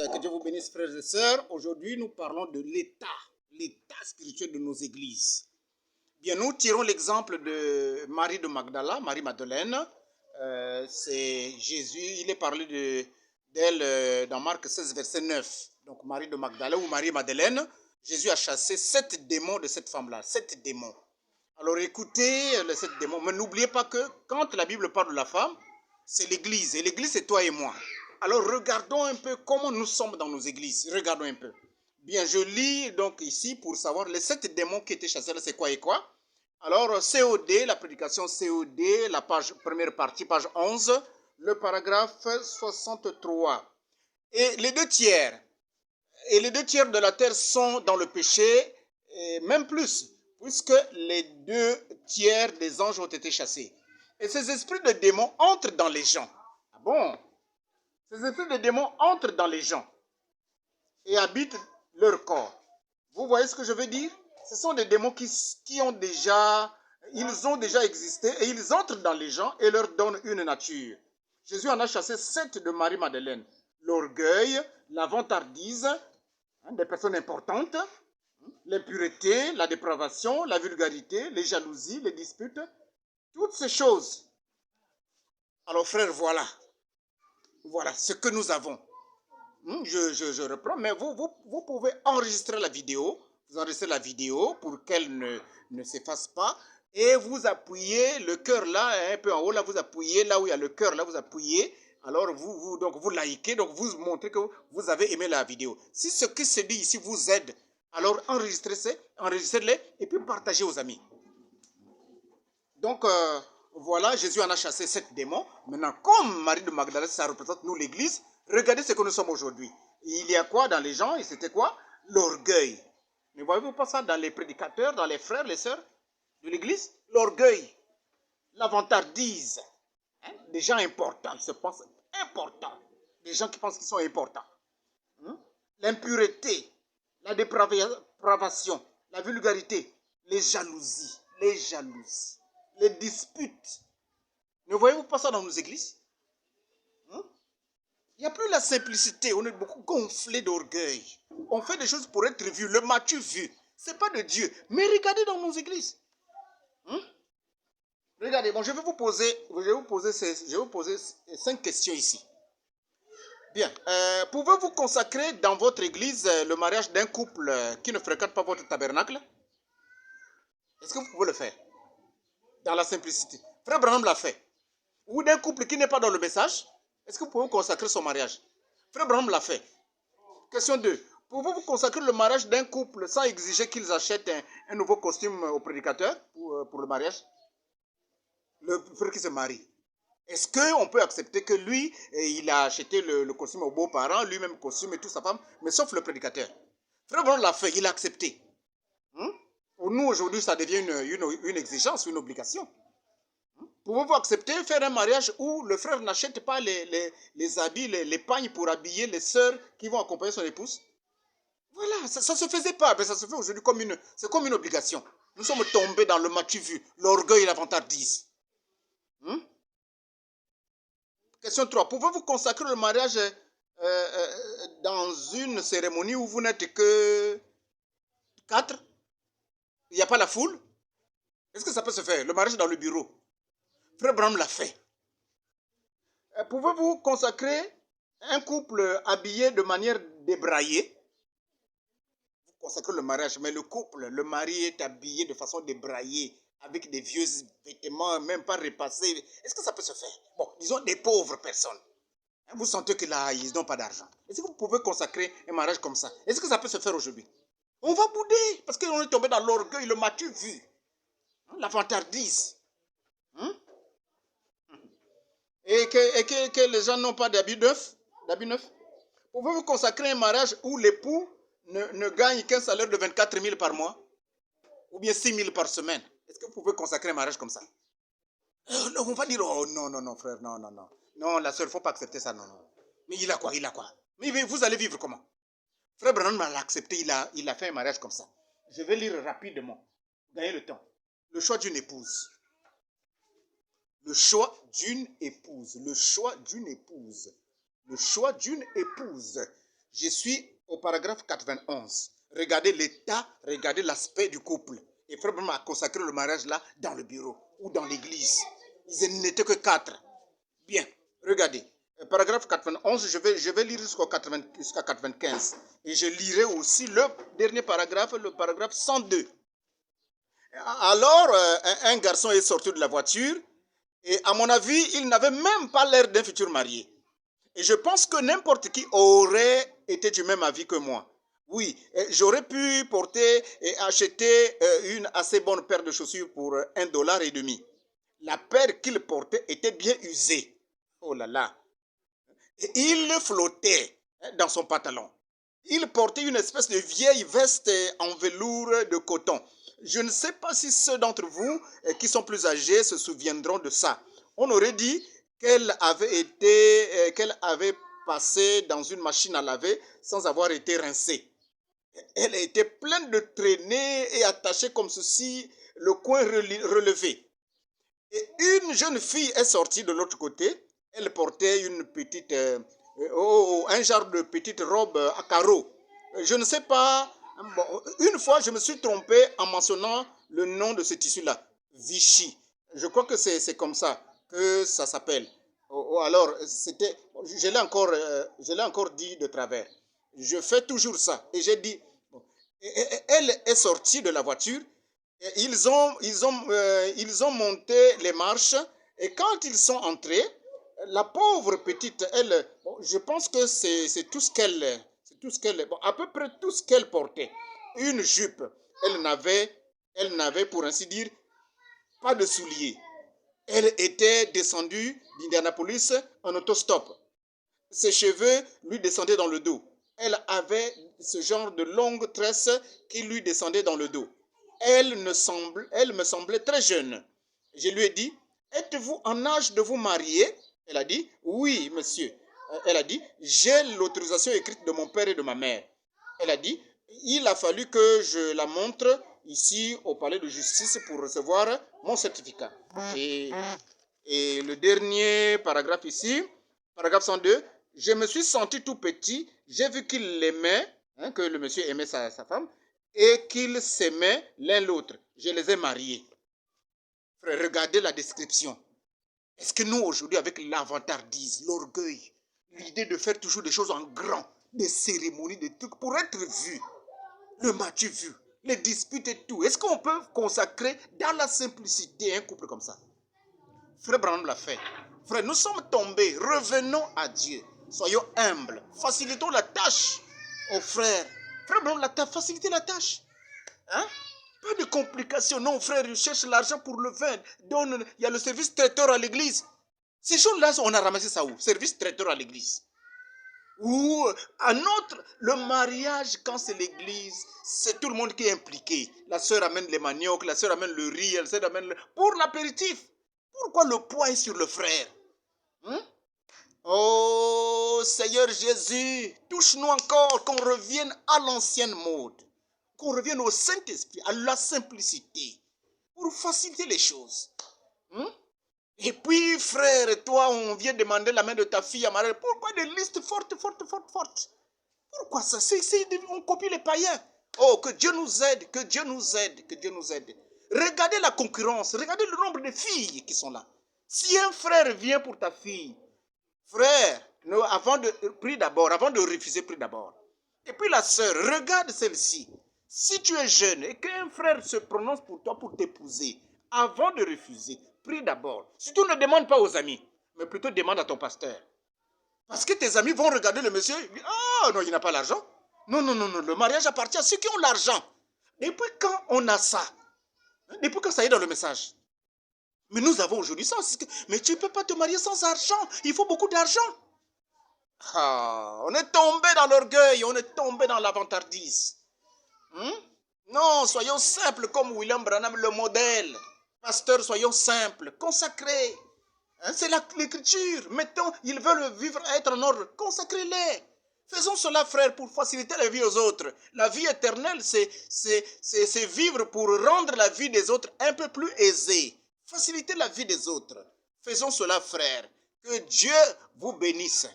Que Dieu vous bénisse, frères et sœurs. Aujourd'hui, nous parlons de l'état spirituel de nos églises. Bien, nous tirons l'exemple de Marie de Magdala, Marie-Madeleine. C'est Jésus, il est parlé d'elle dans Marc 16, verset 9. Donc, Marie de Magdala ou Marie-Madeleine, Jésus a chassé 7 démons de cette femme-là, 7 démons. Alors, écoutez les 7 démons, mais n'oubliez pas que quand la Bible parle de la femme, c'est l'église, et l'église, c'est toi et moi. Alors, regardons un peu comment nous sommes dans nos églises. Regardons un peu. Bien, je lis donc ici pour savoir les 7 démons qui étaient chassés, c'est quoi et quoi. Alors, COD, la prédication COD, la page, première partie, page 11, le paragraphe 63. Et les 2 tiers de la terre sont dans le péché, et même plus, puisque les 2 tiers des anges ont été chassés. Et ces esprits de démons entrent dans les gens. Ah bon? Ces esprits de démons entrent dans les gens et habitent leur corps. Vous voyez ce que je veux dire? Ce sont des démons qui ont déjà existé et ils entrent dans les gens et leur donnent une nature. Jésus en a chassé 7 de Marie-Madeleine. L'orgueil, la vantardise, des personnes importantes, l'impureté, la dépravation, la vulgarité, les jalousies, les disputes, toutes ces choses. Alors frères, voilà ce que nous avons. Je reprends, mais vous pouvez enregistrer la vidéo. Vous enregistrez la vidéo pour qu'elle ne s'efface pas. Et vous appuyez le cœur là, un peu en haut, là, vous appuyez là où il y a le cœur, là, vous appuyez. Alors, vous likez, donc vous montrez que vous avez aimé la vidéo. Si ce qui se dit ici vous aide, alors enregistrez-les et puis partagez aux amis. Donc, voilà, Jésus en a chassé 7 démons. Maintenant, comme Marie de Magdala, ça représente nous l'église, regardez ce que nous sommes aujourd'hui. Il y a quoi dans les gens? Et c'était quoi? L'orgueil. Ne voyez-vous pas ça dans les prédicateurs, dans les frères, les sœurs de l'église? L'orgueil, la vantardise. Des gens importants, ils se pensent importants. Des gens qui pensent qu'ils sont importants. L'impureté, la dépravation, la vulgarité, les jalousies, les disputes. Ne voyez-vous pas ça dans nos églises? Il n'y a plus la simplicité, on est beaucoup gonflé d'orgueil. On fait des choses pour être vu, le mas-tu vu. Ce n'est pas de Dieu. Mais regardez dans nos églises. Regardez, bon, je vais vous poser 5 questions ici. Bien, pouvez-vous consacrer dans votre église le mariage d'un couple qui ne fréquente pas votre tabernacle? Est-ce que vous pouvez le faire? Dans la simplicité. Frère Branham l'a fait. Ou d'un couple qui n'est pas dans le message, est-ce que vous pouvez consacrer son mariage? Frère Branham l'a fait. Question 2. Pouvez-vous consacrer le mariage d'un couple sans exiger qu'ils achètent un nouveau costume au prédicateur pour le mariage? Le frère qui se marie. Est-ce qu'on peut accepter que lui, il a acheté le costume aux beaux-parents, lui-même costume et tout sa femme, mais sauf le prédicateur? Frère Branham l'a fait, il a accepté. Pour nous, aujourd'hui, ça devient une exigence, une obligation. Pouvez-vous accepter faire un mariage où le frère n'achète pas les habits, les pagnes pour habiller les sœurs qui vont accompagner son épouse? Voilà, ça ne se faisait pas, mais ça se fait aujourd'hui comme une obligation. Nous sommes tombés dans le mas-tu vu, l'orgueil et la vantardise. Question 3. Pouvez-vous consacrer le mariage dans une cérémonie où vous n'êtes que 4? Il n'y a pas la foule? Est-ce que ça peut se faire? Le mariage dans le bureau. Frère Branham l'a fait. Pouvez-vous consacrer un couple habillé de manière débraillée? Vous consacrez le mariage, mais le mari est habillé de façon débraillée, avec des vieux vêtements, même pas repassés. Est-ce que ça peut se faire? Bon, disons des pauvres personnes. Vous sentez que là, ils n'ont pas d'argent. Est-ce que vous pouvez consacrer un mariage comme ça? Est-ce que ça peut se faire aujourd'hui? On va bouder, parce qu'on est tombé dans l'orgueil, le mas-tu vu, la vantardise. Et que les gens n'ont pas d'habits neufs. Pouvez-vous consacrer un mariage où l'époux ne gagne qu'un salaire de 24 000 par mois? Ou bien 6 000 par semaine? Est-ce que vous pouvez consacrer un mariage comme ça? Non, on va dire, oh non, frère, non. Non, la sœur, il ne faut pas accepter ça, non. Mais il a quoi? Mais vous allez vivre comment? Frère Branham l'a accepté, il a fait un mariage comme ça. Je vais lire rapidement, gagner le temps. Le choix d'une épouse. Le choix d'une épouse. Je suis au paragraphe 91. Regardez l'état, regardez l'aspect du couple. Et Frère Branham a consacré le mariage là dans le bureau ou dans l'église. Ils n'étaient que 4. Bien, regardez. Paragraphe 91, je vais lire jusqu'à 95. Et je lirai aussi le dernier paragraphe, le paragraphe 102. Alors, un garçon est sorti de la voiture et à mon avis, il n'avait même pas l'air d'un futur marié. Et je pense que n'importe qui aurait été du même avis que moi. Oui, j'aurais pu porter et acheter une assez bonne paire de chaussures pour $1,50. La paire qu'il portait était bien usée. Oh là là. Et il flottait dans son pantalon. Il portait une espèce de vieille veste en velours de coton. Je ne sais pas si ceux d'entre vous qui sont plus âgés se souviendront de ça. On aurait dit qu'elle avait passé dans une machine à laver sans avoir été rincée. Elle était pleine de traînées et attachée comme ceci, le coin relevé. Et une jeune fille est sortie de l'autre côté. Elle portait une petite, un genre de petite robe à carreaux. Je ne sais pas. Bon, une fois, je me suis trompé en mentionnant le nom de ce tissu-là. Vichy. Je crois que c'est comme ça que ça s'appelle. Alors, c'était, je l'ai encore dit de travers. Je fais toujours ça. Et j'ai dit, bon, elle est sortie de la voiture. Et ils ont monté les marches. Et quand ils sont entrés, la pauvre petite, elle, bon, je pense que c'est tout ce qu'elle, bon, à peu près tout ce qu'elle portait. Une jupe. Elle n'avait, pour ainsi dire, pas de souliers. Elle était descendue d'Indianapolis en autostop. Ses cheveux lui descendaient dans le dos. Elle avait ce genre de longues tresses qui lui descendaient dans le dos. Elle me semblait très jeune. Je lui ai dit, êtes-vous en âge de vous marier? Elle a dit, oui, monsieur. Elle a dit, j'ai l'autorisation écrite de mon père et de ma mère. Elle a dit, il a fallu que je la montre ici au palais de justice pour recevoir mon certificat. Et le dernier paragraphe ici, paragraphe 102, je me suis senti tout petit, j'ai vu qu'il l'aimait, que le monsieur aimait sa femme, et qu'ils s'aimaient l'un l'autre. Je les ai mariés. Frère, regardez la description. Est-ce que nous, aujourd'hui, avec l'avantardise, l'orgueil, l'idée de faire toujours des choses en grand, des cérémonies, des trucs pour être vu, le match vu, les disputes et tout, est-ce qu'on peut consacrer dans la simplicité un couple comme ça? Frère Branham l'a fait. Frère, nous sommes tombés, revenons à Dieu. Soyons humbles, facilitons la tâche aux frères. Frère Branham l'a facilité la tâche. Hein? Pas de complications. Non, frère, ils cherchent l'argent pour le vin. Il y a le service traiteur à l'église. Ces choses-là, on a ramassé ça où? Service traiteur à l'église. Ou un autre, le mariage, quand c'est l'église, c'est tout le monde qui est impliqué. La sœur amène les maniocs, la sœur amène le riz, la sœur amène pour l'apéritif. Pourquoi le poids est sur le frère? Oh Seigneur Jésus, touche-nous encore, qu'on revienne à l'ancienne mode, qu'on revienne au Saint-Esprit, à la simplicité, pour faciliter les choses. Et puis, frère, toi, on vient demander la main de ta fille à marier. Pourquoi des listes fortes? Pourquoi ça? On copie les païens. Oh, que Dieu nous aide, que Dieu nous aide, que Dieu nous aide. Regardez la concurrence, regardez le nombre de filles qui sont là. Si un frère vient pour ta fille, frère, prie d'abord, avant de refuser, prie d'abord. Et puis la sœur, regarde celle-ci. Si tu es jeune et qu'un frère se prononce pour toi pour t'épouser, avant de refuser, prie d'abord. Surtout ne demande pas aux amis, mais plutôt demande à ton pasteur. Parce que tes amis vont regarder le monsieur, ah non, il n'a pas l'argent. Non, le mariage appartient à ceux qui ont l'argent. Depuis quand on a ça? Depuis quand ça est dans le message? Mais nous avons aujourd'hui ça. Mais tu ne peux pas te marier sans argent. Il faut beaucoup d'argent. On est tombé dans l'orgueil, on est tombé dans l'avantardise. Non, soyons simples comme William Branham, le modèle. Pasteur, soyons simples, consacrés. C'est l'écriture. Mettons, ils veulent vivre, être en ordre. Consacrez-les. Faisons cela, frère, pour faciliter la vie aux autres. La vie éternelle, c'est vivre pour rendre la vie des autres un peu plus aisée. Faciliter la vie des autres. Faisons cela, frère. Que Dieu vous bénisse.